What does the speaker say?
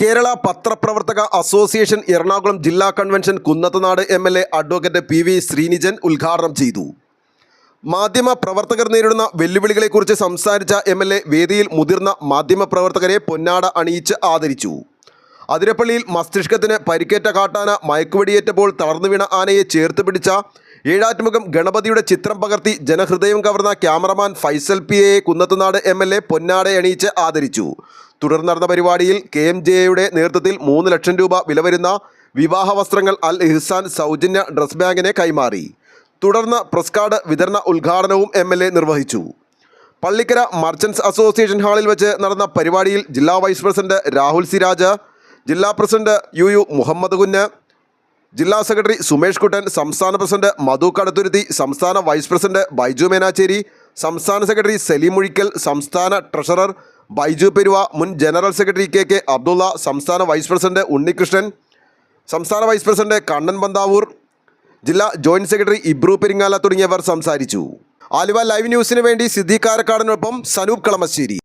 കേരള പത്രപ്രവർത്തക അസോസിയേഷൻ എറണാകുളം ജില്ലാ convention Kunnathunad MLA advocate PV. Sreenijan ഉദ്ഘാടനം ചെയ്തു. മാധ്യമ പ്രവർത്തകർ നേരിടുന്ന വെല്ലുവിളികളെക്കുറിച്ച് സംസാരിച്ച എം.എൽ.എ വേദിയിൽ മുതിർന്ന മാധ്യമപ്രവർത്തകരെ പൊന്നാട അണിയിച്ച് ആദരിച്ചു. അതിരപ്പള്ളിയിൽ മസ്തിഷ്കത്തിന് പരിക്കേറ്റ കാട്ടാന മയക്കുവെടിയേറ്റപ്പോൾ തളർന്നു വീണ ആനയെ ചേർത്ത് പിടിച്ച ഏഴാറ്റുമുഖം ഗണപതിയുടെ ചിത്രം പകർത്തി ജനഹൃദയം കവർന്ന cameraman Faisal P A Kunnathunad MLA പൊന്നാട അണിയിച്ച് ആദരിച്ചു. തുടർന്ന് നടന്ന പരിപാടിയിൽ KMJAയുടെ നേതൃത്വത്തിൽ 3 ലക്ഷം രൂപ വില വരുന്ന വിവാഹ വസ്ത്രങ്ങൾ അൽ ഇഹ്സാൻ സൗജന്യ ഡ്രസ് ബാങ്കിന് കൈമാറി. തുടർന്ന് പ്രസ് കാർഡ് വിതരണ ഉദ്ഘാടനവും എം.എൽ.എ നിർവഹിച്ചു. പള്ളിക്കര മർച്ചൻസ് അസോസിയേഷൻ ഹാളിൽ വെച്ച് നടന്ന പരിപാടിയിൽ ജില്ലാ വൈസ് പ്രസിഡന്റ് രാഹുൽ സിരാജ്, ജില്ലാ പ്രസിഡന്റ് UU മുഹമ്മദ് കുഞ്ഞ്, ജില്ലാ സെക്രട്ടറി സുമേഷ് കുട്ടൻ, സംസ്ഥാന പ്രസിഡന്റ് മധു കടത്തുരുത്തി, സംസ്ഥാന വൈസ് പ്രസിഡന്റ് ബൈജു മേനാച്ചേരി, സംസ്ഥാന സെക്രട്ടറി സലീം മുഴിക്കൽ, സംസ്ഥാന ട്രഷറർ ബൈജു പെരുവ, മുൻ ജനറൽ സെക്രട്ടറി KK അബ്ദുള്ള, സംസ്ഥാന വൈസ് പ്രസിഡന്റ് ഉണ്ണികൃഷ്ണൻ, സംസ്ഥാന വൈസ് പ്രസിഡന്റ് കണ്ണൻ പന്താവൂർ, ജില്ലാ ജോയിന്റ് സെക്രട്ടറി ഇബ്രു പെരിങ്ങാല തുടങ്ങിയവർ സംസാരിച്ചു. ആലുവ ലൈവ് ന്യൂസിന് വേണ്ടി സിദ്ദീഖ് കാരക്കാടിനൊപ്പം സനൂപ് കളമശ്ശേരി.